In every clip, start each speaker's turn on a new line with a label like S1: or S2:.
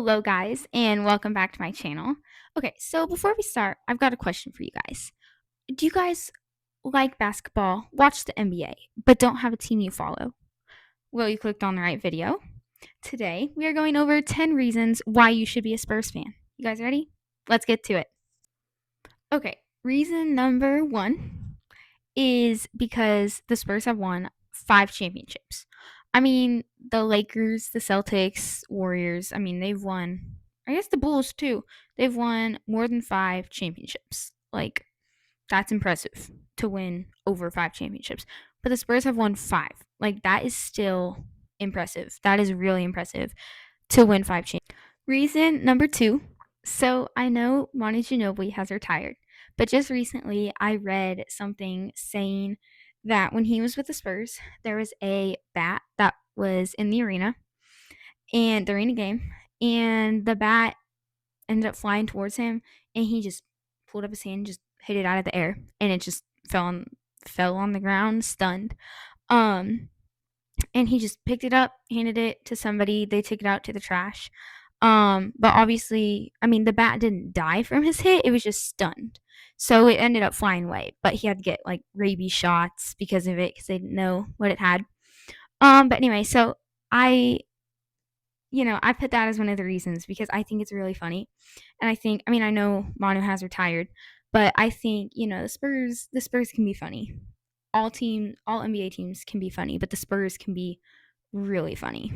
S1: Hello, guys, and welcome back to my channel. Okay, so before we start, I've got a question for you guys. Do you guys like basketball, watch the NBA, but don't have a team you follow? Well, you clicked on the right video. Today, we are going over 10 reasons why you should be a Spurs fan. You guys ready? Let's get to it. Okay, reason number one is because the Spurs have won 5 championships. I mean, the Lakers, the Celtics, Warriors, they've won, I guess the Bulls too. They've won more than 5 championships. Like, that's impressive to win over 5 championships. But the Spurs have won 5. Like, that is still impressive. That is really impressive to win 5 championships. Reason number two. So I know Manu Ginobili has retired, but just recently I read something saying that when he was with the Spurs, there was a bat that was in the arena and during a game, and the bat ended up flying towards him, and he just pulled up his hand, and just hit it out of the air, and it just fell on the ground, stunned. Um, and he just picked it up, handed it to somebody. They took it out to the trash. But obviously, the bat didn't die from his hit. It was just stunned. So it ended up flying away. But he had to get like rabies shots because of it because they didn't know what it had. But anyway, so I, I put that as one of the reasons because I think it's really funny. And I think, I know Manu has retired, but I think, the Spurs can be funny. All NBA teams can be funny, but the Spurs can be really funny.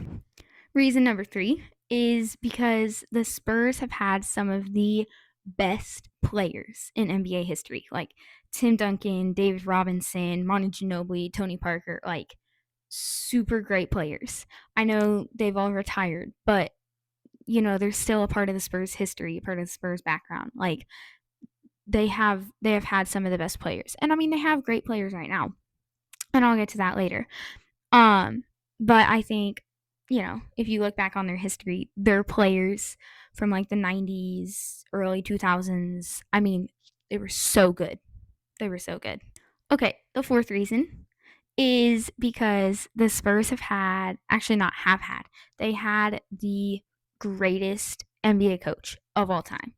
S1: Reason number three is because the Spurs have had some of the best players in NBA history, like Tim Duncan, David Robinson, Manu Ginobili, Tony Parker, like super great players. I know they've all retired, but they're still a part of the Spurs history, a part of the Spurs background. Like they have had some of the best players. And they have great players right now. And I'll get to that later. Um, but I think, if you look back on their history, their players from like the 90s, early 2000s, they were so good. They were so good. Okay, the fourth reason is because the Spurs they had the greatest NBA coach of all time,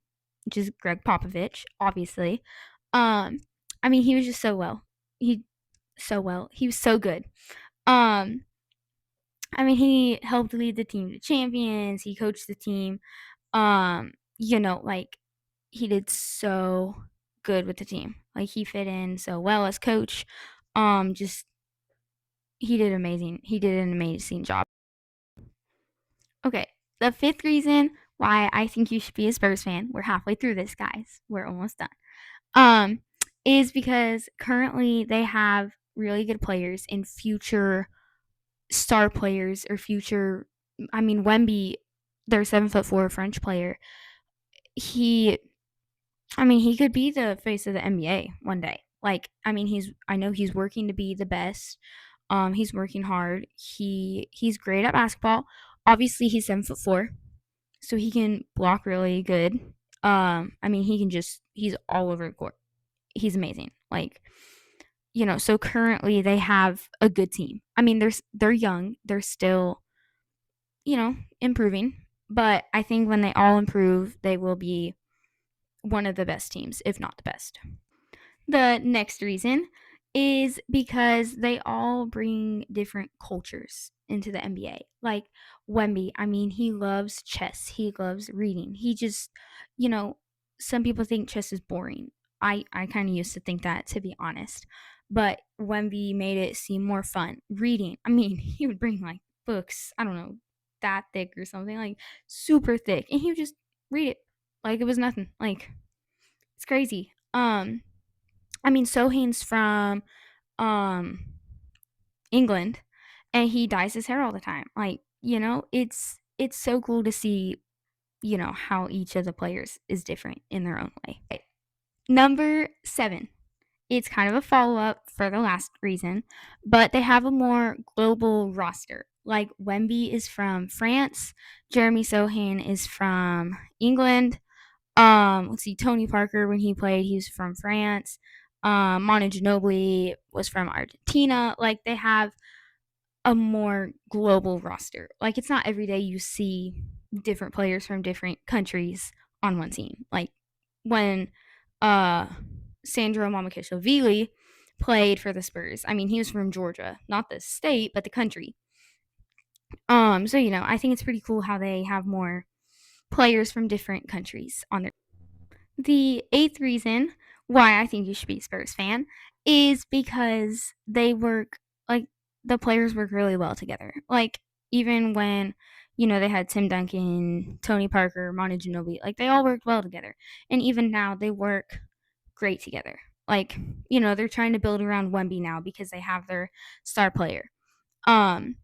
S1: which is Greg Popovich, obviously. He was just he was so good. Um, he helped lead the team to champions. He coached the team. Like he did so good with the team. Like he fit in so well as coach. Just he did amazing. He did an amazing job. Okay, the fifth reason why I think you should be a Spurs fan. We're halfway through this, guys. We're almost done. Um, is because currently they have really good players and future star players or future. Wemby, their 7'4" French player. He, he could be the face of the NBA one day. Like, I know he's working to be the best. He's working hard. He's great at basketball. Obviously, he's 7'4", so he can block really good. He's all over the court. He's amazing. Like, so currently they have a good team. They're young. They're still, improving. But I think when they all improve, they will be one of the best teams, if not the best. The next reason is because they all bring different cultures into the NBA. Like Wemby, he loves chess. He loves reading. He just, some people think chess is boring. I kind of used to think that, to be honest. But Wemby made it seem more fun. Reading, he would bring like books, I don't know, that thick or something, like super thick. And he would just read it like it was nothing. Like, it's crazy. Sohain's from um England, and he dyes his hair all the time. Like, it's so cool to see, how each of the players is different in their own way. Okay. Number 7. It's kind of a follow-up for the last reason, but they have a more global roster. Like Wemby is from France, Jeremy Sohan is from England. Let's see, Tony Parker, when he played, he was from France. Manu Ginobili was from Argentina. Like, they have a more global roster. Like, it's not every day you see different players from different countries on one team. Like when uh Sandro Mamakishvili played for the Spurs. I mean, he was from Georgia, not the state, but the country. So I think it's pretty cool how they have more players from different countries on their. The eighth reason why I think you should be a Spurs fan is because they work like the players work really well together. Like even when they had Tim Duncan, Tony Parker, Manu Ginobili, like they all worked well together, and even now they work great together. Like they're trying to build around Wemby now because they have their star player. Um,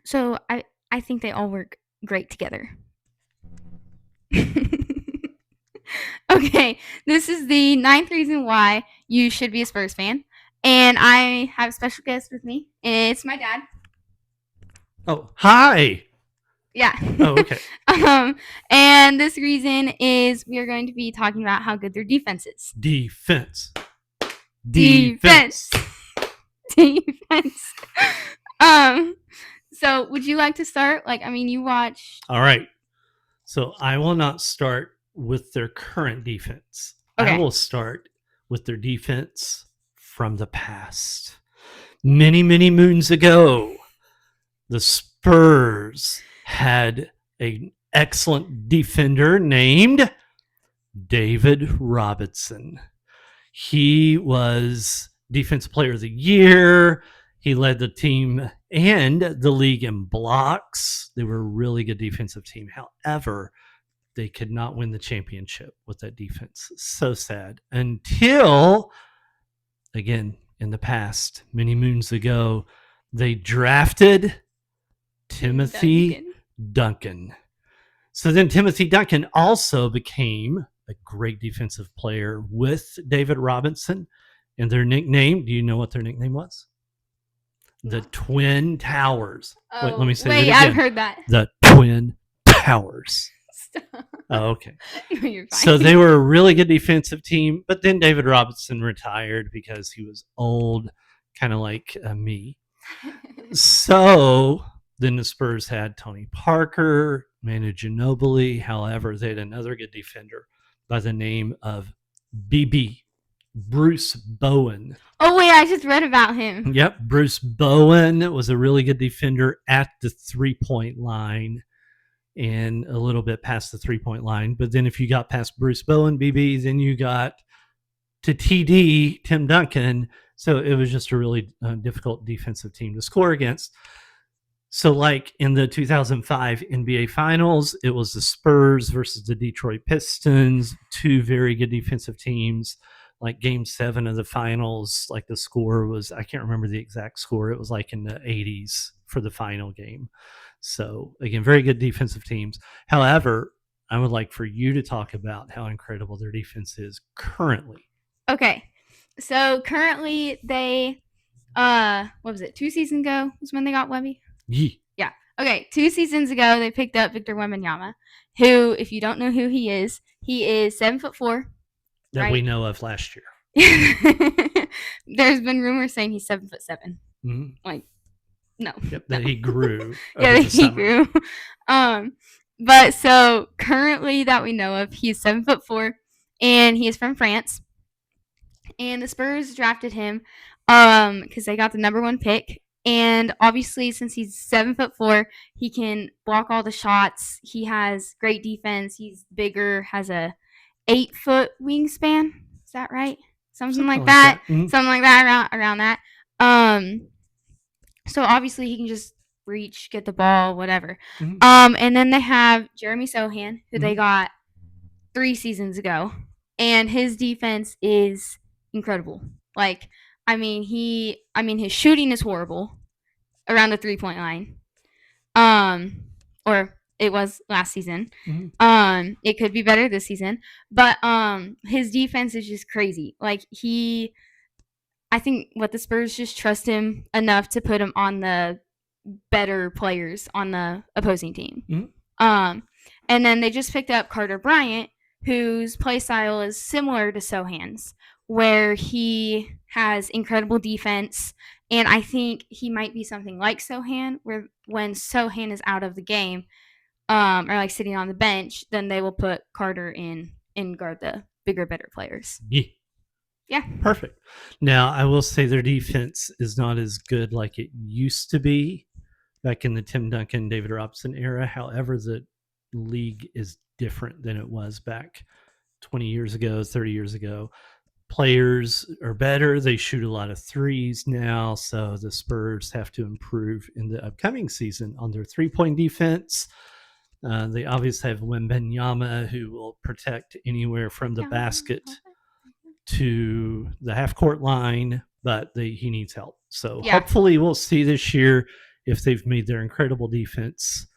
S1: so I think they all work great together. Okay, this is the ninth reason why you should be a Spurs fan. And I have a special guest with me. It's my dad.
S2: Oh, hi.
S1: Yeah.
S2: Oh, okay.
S1: And this reason is we are going to be talking about how good their defense is.
S2: Defense.
S1: Defense. So would you like to start? You watched.
S2: All right. So I will not start with their current defense.
S1: Okay.
S2: I will start with their defense from the past. Many, many moons ago, the Spurs had an excellent defender named David Robinson. He was Defensive Player of the Year. He led the team and the league in blocks. They were a really good defensive team. However, they could not win the championship with that defense. So sad. Until, again, in the past, many moons ago, they drafted Timothy Duncan. So then Timothy Duncan also became a great defensive player with David Robinson. And their nickname, do you know what their nickname was? The Twin Towers.
S1: Oh,
S2: wait, let me say that again.
S1: I've heard that.
S2: The Twin Towers. Oh, okay.
S1: No, you're fine.
S2: So they were a really good defensive team, but then David Robinson retired because he was old, kind of like me. So then the Spurs had Tony Parker, Manu Ginobili. However, they had another good defender by the name of BB, Bruce Bowen.
S1: Oh, wait, I just read about him.
S2: Yep, Bruce Bowen was a really good defender at the three-point line and a little bit past the three-point line. But then if you got past Bruce Bowen, BB, then you got to TD, Tim Duncan. So it was just a really difficult defensive team to score against. So like in the 2005 NBA Finals, it was the Spurs versus the Detroit Pistons, two very good defensive teams. Like game 7 of the finals, like the score was, I can't remember the exact score. It was like in the 80s for the final game. So again, very good defensive teams. However, I would like for you to talk about how incredible their defense is currently.
S1: Okay. So currently they, what was it? 2 seasons ago was when they got Wemby? Yeah. Okay. 2 seasons ago, they picked up Victor Wembanyama, who, if you don't know who he is 7'4".
S2: That
S1: right?
S2: We know of last year.
S1: There's been rumors saying he's 7'7".
S2: Mm-hmm.
S1: Like, no.
S2: Yep, that he grew.
S1: Yeah, he grew. But so currently that we know of, he's 7'4", and he is from France. And the Spurs drafted him because they got the number 1 pick. And obviously, since he's 7'4", he can block all the shots. He has great defense. He's bigger, has a 8-foot wingspan. Is that right? Something like that.
S2: Mm-hmm.
S1: Something like that around that. So obviously he can just reach, get the ball, whatever.
S2: Mm-hmm.
S1: And then they have Jeremy Sohan, who they got 3 seasons ago, and his defense is incredible. Like, his shooting is horrible around the 3-point line. Or it was last season. Mm-hmm. It could be better this season, but his defense is just crazy. Like I think the Spurs just trust him enough to put him on the better players on the opposing team. Mm-hmm. And then they just picked up Carter Bryant, whose play style is similar to Sohan's, where he has incredible defense. And I think he might be something like Sohan, where when Sohan is out of the game, or like sitting on the bench, then they will put Carter in and guard the bigger, better players.
S2: Yeah.
S1: Yeah.
S2: Perfect. Now, I will say their defense is not as good like it used to be back in the Tim Duncan, David Robson era. However, the league is different than it was back 20 years ago, 30 years ago. Players are better. They shoot a lot of threes now. So the Spurs have to improve in the upcoming season on their 3-point defense. They obviously have Wembanyama, who will protect anywhere from the basket to the half court line, but he needs help. So
S1: Yeah.
S2: hopefully we'll see this year if they've made their incredible defense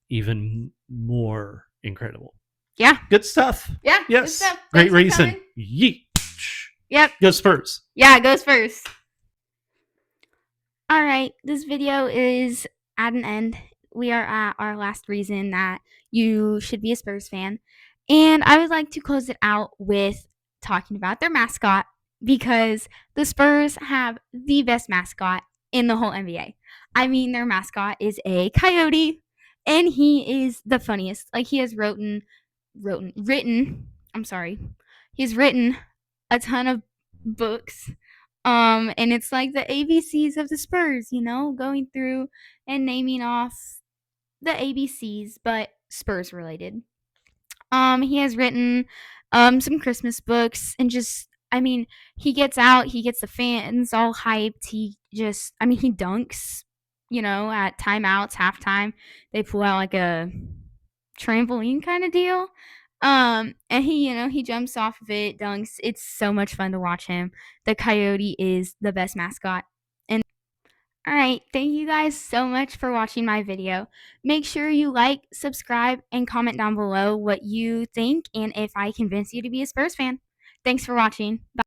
S2: even more incredible.
S1: Yeah.
S2: Good stuff.
S1: Yeah.
S2: Yes.
S1: Good stuff.
S2: Great reason. Yeet.
S1: Yep.
S2: Go Spurs.
S1: Yeah, it goes first. All right, this video is at an end. We are at our last reason that you should be a Spurs fan. And I would like to close it out with talking about their mascot, because the Spurs have the best mascot in the whole NBA. I mean, their mascot is a coyote, and he is the funniest. Like, he has he's written a ton of books, and it's like the ABCs of the Spurs, going through and naming off the ABCs, but Spurs related. He has written some Christmas books, and just, I mean, he gets out, he gets the fans all hyped. He dunks, at timeouts, halftime. They pull out like a trampoline kind of deal. And he jumps off of it, dunks. It's so much fun to watch him. The Coyote is the best mascot. And all right, thank you guys so much for watching my video. Make sure you like, subscribe, and comment down below what you think and if I convince you to be a Spurs fan. Thanks for watching. Bye.